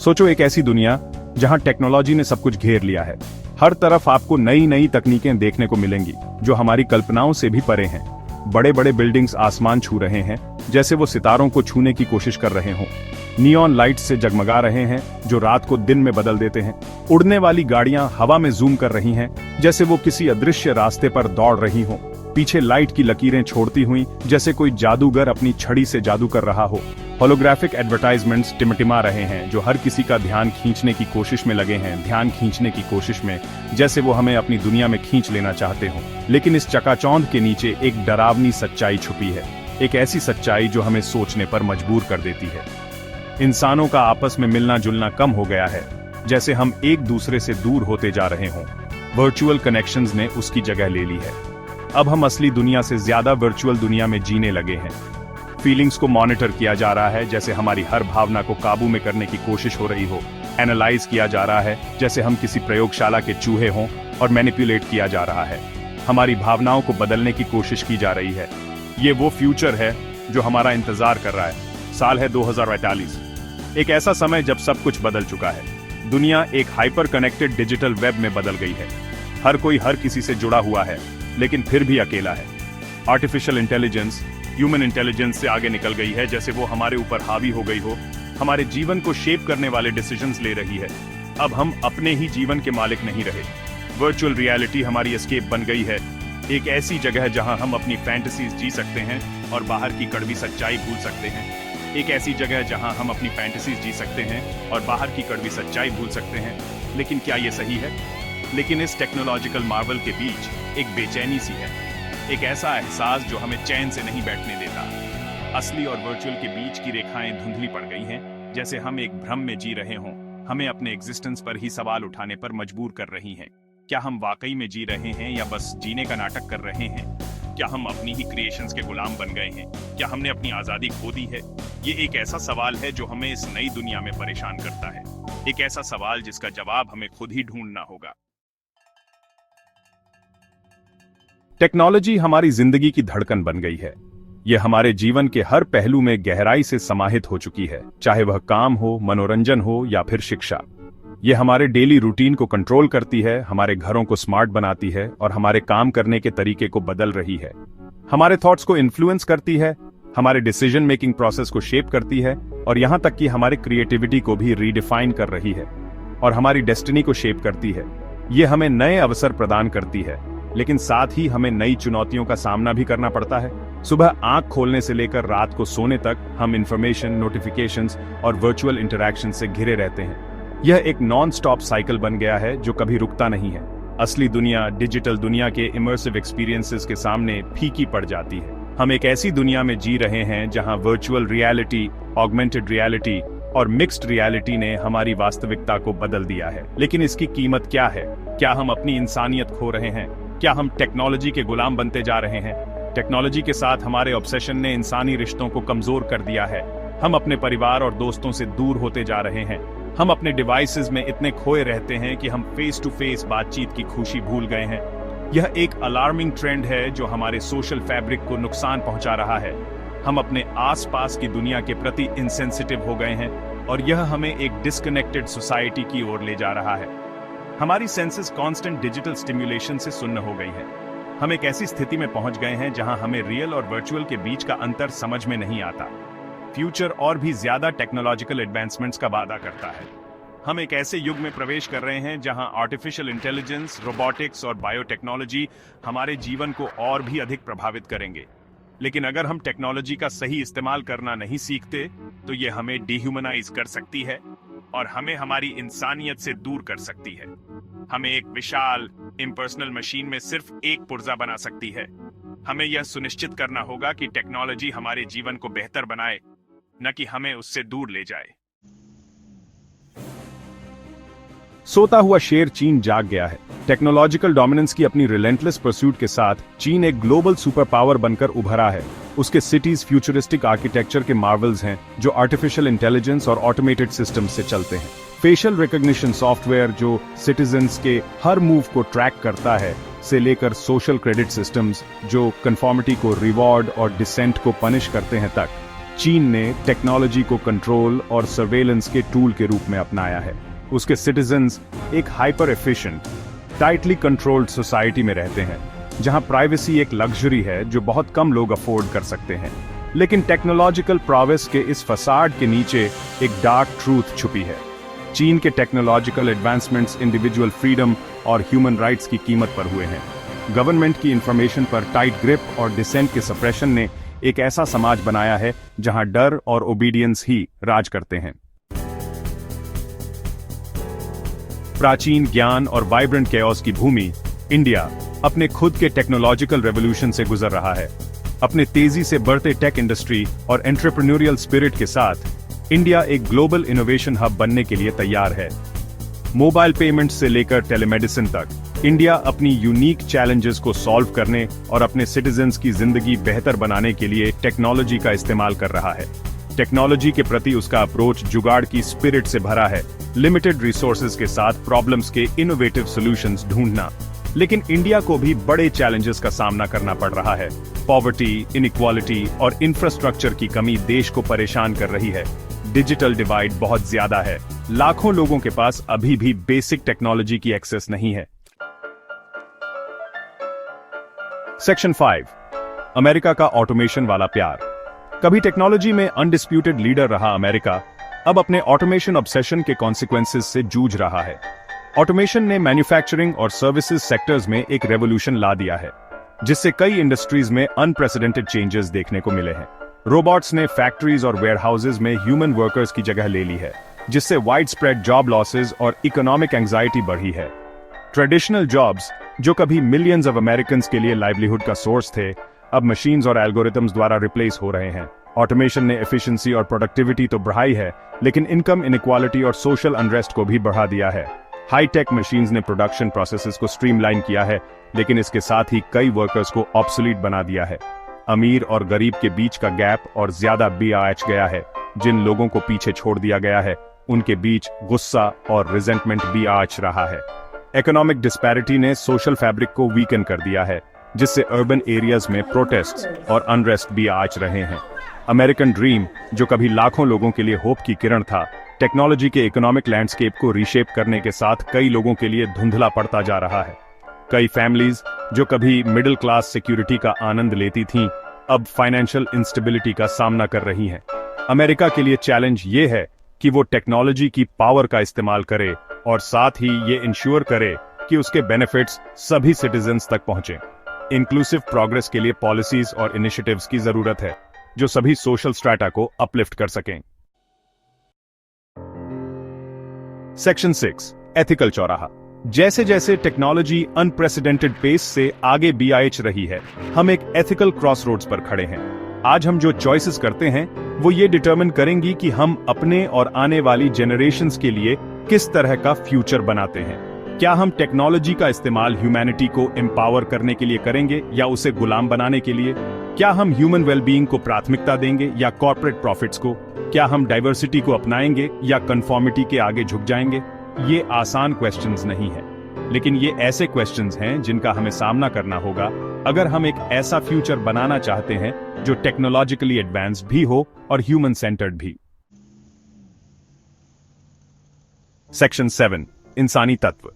सोचो एक ऐसी दुनिया जहां टेक्नोलॉजी ने सब कुछ घेर लिया है। हर तरफ आपको नई नई तकनीकें देखने को मिलेंगी जो हमारी कल्पनाओं से भी परे हैं। बड़े बड़े बिल्डिंग्स आसमान छू रहे हैं जैसे वो सितारों को छूने की कोशिश कर रहे हों। नियॉन लाइट्स से जगमगा रहे हैं जो रात को दिन में बदल देते हैं। उड़ने वाली गाड़ियां हवा में जूम कर रही हैं जैसे वो किसी अदृश्य रास्ते पर दौड़ रही हों। पीछे लाइट की लकीरें छोड़ती हुई जैसे कोई जादूगर अपनी छड़ी से जादू कर रहा हो। होलोग्राफिक एडवर्टाइजमेंट्स टिमटिमा रहे हैं जो हर किसी का ध्यान खींचने की कोशिश में लगे हैं, ध्यान खींचने की कोशिश में, जैसे वो हमें अपनी दुनिया में खींच लेना चाहते हों। लेकिन इस चकाचौंध के नीचे एक डरावनी सच्चाई छुपी है, एक ऐसी सच्चाई जो हमें सोचने पर मजबूर कर देती है। इंसानों का आपस में मिलना जुलना कम हो गया है, जैसे हम एक दूसरे से दूर होते जा रहे हों। वर्चुअल कनेक्शंस ने उसकी जगह ले ली है। अब हम असली दुनिया से ज्यादा वर्चुअल दुनिया में जीने लगे हैं। फीलिंग्स को मॉनिटर किया जा रहा है जैसे हमारी हर भावना को काबू में करने की कोशिश हो रही हो। एनालाइज किया जा रहा है जैसे हम किसी प्रयोगशाला के चूहे हों और मैनिपुलेट किया जा रहा है। हमारी भावनाओं को बदलने की कोशिश की जा रही है। ये वो फ्यूचर है जो हमारा इंतजार कर रहा है। साल है 2048, एक ऐसा समय जब सब कुछ बदल चुका है। दुनिया एक हाइपर कनेक्टेड डिजिटल वेब में बदल गई है। हर कोई हर किसी से जुड़ा हुआ है लेकिन फिर भी अकेला है। आर्टिफिशियल इंटेलिजेंस ह्यूमन इंटेलिजेंस से आगे निकल गई है, जैसे वो हमारे ऊपर हावी हो गई हो, हमारे जीवन को शेप करने वाले डिसीजंस ले रही है। अब हम अपने ही जीवन के मालिक नहीं रहे। वर्चुअल रियलिटी हमारी एस्केप बन गई है, एक ऐसी जगह जहां हम अपनी फैंटेसीज जी सकते हैं और बाहर की कड़वी सच्चाई भूल सकते हैं। एक ऐसी जगह जहां हम अपनी फैंटेसीज जी सकते हैं और बाहर की कड़वी सच्चाई भूल सकते हैं। लेकिन क्या ये सही है? लेकिन इस टेक्नोलॉजिकल मार्वल के बीच एक बेचैनी सी है, एक ऐसा एहसास जो हमें चैन से नहीं बैठने देता। असली और वर्चुअल के बीच की रेखाएं धुंधली पड़ गई हैं, जैसे हम एक भ्रम में जी रहे हों। हमें अपने एग्जिस्टेंस पर ही सवाल उठाने पर मजबूर कर रही हैं। क्या हम वाकई में जी रहे हैं या बस जीने का नाटक कर रहे हैं? क्या हम अपनी ही क्रिएशंस के गुलाम बन गए हैं? क्या हमने अपनी आजादी खो दी है? ये एक ऐसा सवाल है जो हमें इस नई दुनिया में परेशान करता है, एक ऐसा सवाल जिसका जवाब हमें खुद ही ढूंढना होगा। टेक्नोलॉजी हमारी जिंदगी की धड़कन बन गई है। यह हमारे जीवन के हर पहलू में गहराई से समाहित हो चुकी है, चाहे वह काम हो, मनोरंजन हो या फिर शिक्षा। यह हमारे डेली रूटीन को कंट्रोल करती है, हमारे घरों को स्मार्ट बनाती है और हमारे काम करने के तरीके को बदल रही है। हमारे थॉट्स को इन्फ्लुएंस करती है, हमारे डिसीजन मेकिंग प्रोसेस को शेप करती है और यहां तक कि हमारे क्रिएटिविटी को भी रीडिफाइन कर रही है और हमारी डेस्टिनी को शेप करती है। यह हमें नए अवसर प्रदान करती है, लेकिन साथ ही हमें नई चुनौतियों का सामना भी करना पड़ता है। सुबह आंख खोलने से लेकर रात को सोने तक हम इंफॉर्मेशन, नोटिफिकेशंस और वर्चुअल इंटरैक्शन से घिरे रहते हैं। यह एक नॉन स्टॉप साइकिल बन गया है जो कभी रुकता नहीं है। असली दुनिया डिजिटल दुनिया के इमर्सिव एक्सपीरियंसेस के सामने फीकी पड़ जाती है। हम एक ऐसी दुनिया में जी रहे हैं जहां वर्चुअल रियलिटी, ऑगमेंटेड रियलिटी और मिक्स्ड रियलिटी ने हमारी वास्तविकता को बदल दिया है। लेकिन इसकी कीमत क्या है? क्या हम अपनी इंसानियत खो रहे हैं? क्या हम टेक्नोलॉजी के गुलाम बनते जा रहे हैं? टेक्नोलॉजी के साथ हमारे ऑब्सेशन ने इंसानी रिश्तों को कमजोर कर दिया है। हम अपने परिवार और दोस्तों से दूर होते जा रहे हैं। हम अपने डिवाइसेस में इतने खोए रहते हैं कि हम फेस टू फेस बातचीत की खुशी भूल गए हैं। यह एक अलार्मिंग ट्रेंड है जो हमारे सोशल फैब्रिक को नुकसान पहुंचा रहा है। हम अपने आसपास की दुनिया के प्रति इनसेंसिटिव हो गए हैं और यह हमें एक डिस्कनेक्टेड सोसाइटी की ओर ले जा रहा है। हमारी सेंसेस कांस्टेंट डिजिटल स्टिम्युलेशन से सुन्न हो गई हैं। हम एक ऐसी स्थिति में पहुंच गए हैं जहां हमें रियल और वर्चुअल के बीच का अंतर समझ में नहीं आता। फ्यूचर और भी ज्यादा टेक्नोलॉजिकल एडवांसमेंट्स का वादा करता है। हम एक ऐसे युग में प्रवेश कर रहे हैं जहां आर्टिफिशियल इंटेलिजेंस, रोबोटिक्स और बायोटेक्नोलॉजी हमारे जीवन को और भी अधिक प्रभावित करेंगे। लेकिन अगर हम टेक्नोलॉजी का सही इस्तेमाल करना नहीं सीखते तो ये हमें डिह्यूमनाइज कर सकती है और हमें हमारी इंसानियत से दूर कर सकती है। हमें एक विशाल इम्पर्सनल मशीन में सिर्फ एक पुर्जा बना सकती है। हमें यह सुनिश्चित करना होगा कि टेक्नोलॉजी हमारे जीवन को बेहतर बनाए, न कि हमें उससे दूर ले जाए। सोता हुआ शेर चीन जाग गया है। टेक्नोलॉजिकल डोमिनेंस की अपनी रिलेंटलेस परस्यूट के साथ चीन एक ग्लोबल सुपर पावर बनकर उभरा है। उसके सिटीज फ्यूचरिस्टिक आर्किटेक्चर के मार्वल्स हैं जो आर्टिफिशियल इंटेलिजेंस और ऑटोमेटेड सिस्टम से चलते हैं। फेशियल रिकॉग्निशन सॉफ्टवेयर जो सिटीजन्स के हर मूव को ट्रैक करता है से लेकर सोशल क्रेडिट सिस्टम्स जो कंफॉर्मिटी को रिवॉर्ड और डिसेंट को पनिश करते हैं तक। चीन ने टेक्नोलॉजी को कंट्रोल और सर्वेलेंस के टूल के रूप में अपनाया है। उसके सिटीजन्स एक hyper efficient, tightly controlled society में रहते हैं, जहां प्राइवेसी एक लग्जरी है जो बहुत कम लोग अफोर्ड कर सकते हैं। लेकिन टेक्नोलॉजिकल प्रोग्रेस के इस फसाड के नीचे एक डार्क ट्रूथ छुपी है। चीन के टेक्नोलॉजिकल एडवांसमेंट्स इंडिविजुअल फ्रीडम और ह्यूमन राइट्स की कीमत पर हुए हैं। गवर्नमेंट की इंफॉर्मेशन पर टाइट ग्रिप और डिसेंट के सप्रेशन ने एक ऐसा समाज बनाया है जहां डर और ओबीडियंस ही राज करते हैं। प्राचीन ज्ञान और वाइब्रेंट केओस की भूमि इंडिया अपने खुद के टेक्नोलॉजिकल रेवोल्यूशन से गुजर रहा है। अपने तेजी से बढ़ते टेक इंडस्ट्री और एंटरप्रेन्योरियल स्पिरिट के साथ इंडिया एक ग्लोबल इनोवेशन हब बनने के लिए तैयार है। मोबाइल पेमेंट से लेकर टेलीमेडिसिन तक इंडिया अपनी यूनिक चैलेंजेस को सॉल्व करने और अपने सिटीजन्स की जिंदगी बेहतर बनाने के लिए टेक्नोलॉजी का इस्तेमाल कर रहा है। टेक्नोलॉजी के प्रति उसका अप्रोच जुगाड़ की स्पिरिट से भरा है, लिमिटेड रिसोर्सेज के साथ प्रॉब्लम्स के इनोवेटिव सॉल्यूशंस ढूंढना। लेकिन इंडिया को भी बड़े चैलेंजेस का सामना करना पड़ रहा है। पॉवर्टी, इनइक्वालिटी और इंफ्रास्ट्रक्चर की कमी देश को परेशान कर रही है। डिजिटल डिवाइड बहुत ज्यादा है। लाखों लोगों के पास अभी भी बेसिक टेक्नोलॉजी की एक्सेस नहीं है। सेक्शन 5, अमेरिका का ऑटोमेशन वाला प्यार। कभी टेक्नोलॉजी में अनडिस्प्यूटेड लीडर रहा अमेरिका, अब अपने ऑटोमेशन ऑब्सेशन के कॉन्सिक्वेंसेस से जूझ रहा है। ऑटोमेशन ने मैन्युफैक्चरिंग और सर्विसेज सेक्टर्स में एक रेवोल्यूशन ला दिया है, जिससे कई इंडस्ट्रीज में अनप्रेसिडेंटेड चेंजेस देखने को मिले हैं। रोबोट्स ने फैक्ट्रीज और वेयरहाउसेज में ह्यूमन वर्कर्स की जगह ले ली है, जिससे वाइड स्प्रेड जॉब लॉसेज और इकोनॉमिक एंजाइटी बढ़ी है। ट्रेडिशनल जॉब्स, जो कभी मिलियंस ऑफ अमेरिकन्स के लिए लाइवलीहुड का सोर्स थे, अब मशीन्स और एल्गोरिथम्स द्वारा रिप्लेस हो रहे हैं। ऑटोमेशन ने एफिशिएंसी और प्रोडक्टिविटी तो बढ़ाई है, लेकिन इनकम इनइक्वालिटी और सोशल अनरेस्ट को भी बढ़ा दिया है। हाई-टेक मशीन्स ने प्रोडक्शन प्रोसेसेस को स्ट्रीमलाइन किया है, लेकिन इसके साथ ही कई वर्कर्स को ऑब्सोलीट बना दिया है। अमीर और गरीब के बीच का गैप और ज्यादा बढ़ गया है। जिन लोगों को पीछे छोड़ दिया गया है, उनके बीच गुस्सा और रिजेंटमेंट भी आच रहा है। इकोनॉमिक डिस्पैरिटी ने सोशल फैब्रिक को वीकन कर दिया है, जिससे अर्बन एरियाज में प्रोटेस्ट्स और अनरेस्ट भी आच रहे हैं। अमेरिकन ड्रीम, जो कभी लाखों लोगों के लिए होप की किरण था, टेक्नोलॉजी के इकोनॉमिक लैंडस्केप को रीशेप करने के साथ कई लोगों के लिए धुंधला पड़ता जा रहा है। कई फैमिलीज, जो कभी मिडिल क्लास सिक्योरिटी का आनंद लेती थीं, अब फाइनेंशियल इंस्टेबिलिटी का सामना कर रही हैं। अमेरिका के लिए चैलेंज ये है कि वो टेक्नोलॉजी की पावर का इस्तेमाल करे और साथ ही ये इंश्योर करे कि उसके बेनिफिट्स सभी सिटीजन्स तक पहुंचे। इंक्लूसिव प्रोग्रेस के लिए पॉलिसीज और इनिशिएटिव्स की जरूरत है, जो सभी सोशल स्ट्रैटा को अपलिफ्ट कर सकें। सेक्शन 6, एथिकल चौराहा। जैसे जैसे टेक्नोलॉजी अनप्रेसिडेंटेड पेस से आगे बढ़ रही है, हम एक एथिकल क्रॉसरोड्स पर खड़े हैं। आज हम जो चॉइसेस करते हैं, वो ये डिटरमिन करेंगी कि हम अपने और आने वाली जनरेशंस के लिए किस तरह का फ्यूचर बनाते हैं। क्या हम टेक्नोलॉजी का इस्तेमाल ह्यूमैनिटी को एम्पावर करने के लिए करेंगे या उसे गुलाम बनाने के लिए? क्या हम ह्यूमन वेलबीइंग को प्राथमिकता देंगे या कॉर्पोरेट प्रॉफिट्स को? क्या हम डाइवर्सिटी को अपनाएंगे या कन्फॉर्मिटी के आगे झुक जाएंगे? ये आसान क्वेश्चंस नहीं है, लेकिन ये ऐसे क्वेश्चंस हैं जिनका हमें सामना करना होगा अगर हम एक ऐसा फ्यूचर बनाना चाहते हैं जो टेक्नोलॉजिकली एडवांस भी हो और ह्यूमन सेंटर्ड भी। सेक्शन 7, इंसानी तत्व।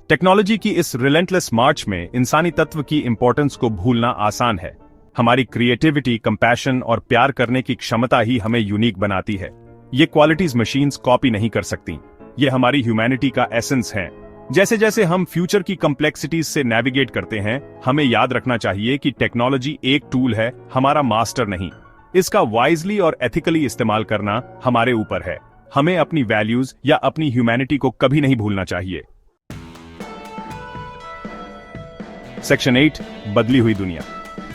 टेक्नोलॉजी की इस रिलेंटलेस मार्च में इंसानी तत्व की इंपॉर्टेंस को भूलना आसान है। हमारी क्रिएटिविटी, कंपैशन और प्यार करने की क्षमता ही हमें यूनिक बनाती है। ये क्वालिटीज मशीन्स कॉपी नहीं कर सकती। ये हमारी ह्यूमैनिटी का एसेंस है। जैसे जैसे हम फ्यूचर की कॉम्प्लेक्सिटीज से नेविगेट करते हैं, हमें याद रखना चाहिए कि टेक्नोलॉजी एक टूल है, हमारा मास्टर नहीं। इसका वाइजली और एथिकली इस्तेमाल करना हमारे ऊपर है। हमें अपनी वैल्यूज या अपनी ह्यूमैनिटी को कभी नहीं भूलना चाहिए। सेक्शन 8, बदली हुई दुनिया।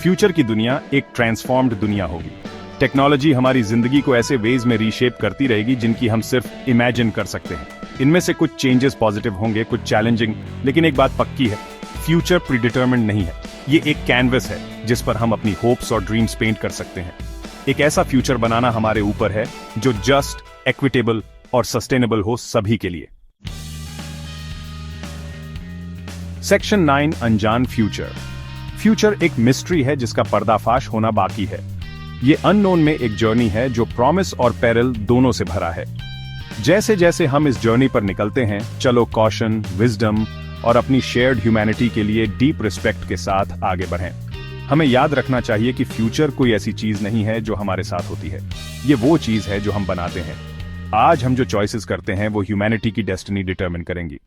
फ्यूचर की दुनिया एक ट्रांसफॉर्म्ड दुनिया होगी। टेक्नोलॉजी हमारी जिंदगी को ऐसे वेज में रीशेप करती रहेगी जिनकी हम सिर्फ इमेजिन कर सकते हैं। इनमें से कुछ चेंजेस पॉजिटिव होंगे, कुछ चैलेंजिंग, लेकिन एक बात पक्की है, फ्यूचर प्रीडिटरमिन्ड नहीं है। ये एक कैनवस है जिस पर हम अपनी होप्स और ड्रीम्स पेंट कर सकते हैं। एक ऐसा फ्यूचर बनाना हमारे ऊपर है जो जस्ट, इक्विटेबल और सस्टेनेबल हो सभी के लिए। सेक्शन 9, अनजान फ्यूचर। फ्यूचर एक मिस्ट्री है जिसका पर्दाफाश होना बाकी है। ये अननोन में एक जर्नी है जो प्रॉमिस और पेरिल दोनों से भरा है। जैसे जैसे हम इस जर्नी पर निकलते हैं, चलो कॉशन, विजडम और अपनी शेयर्ड ह्यूमैनिटी के लिए डीप रिस्पेक्ट के साथ आगे बढ़ें। हमें याद रखना चाहिए कि फ्यूचर कोई ऐसी चीज नहीं है जो हमारे साथ होती है, ये वो चीज है जो हम बनाते हैं। आज हम जो चॉइसेस करते हैं वो ह्यूमैनिटी की डेस्टिनी डिटरमिन करेंगी।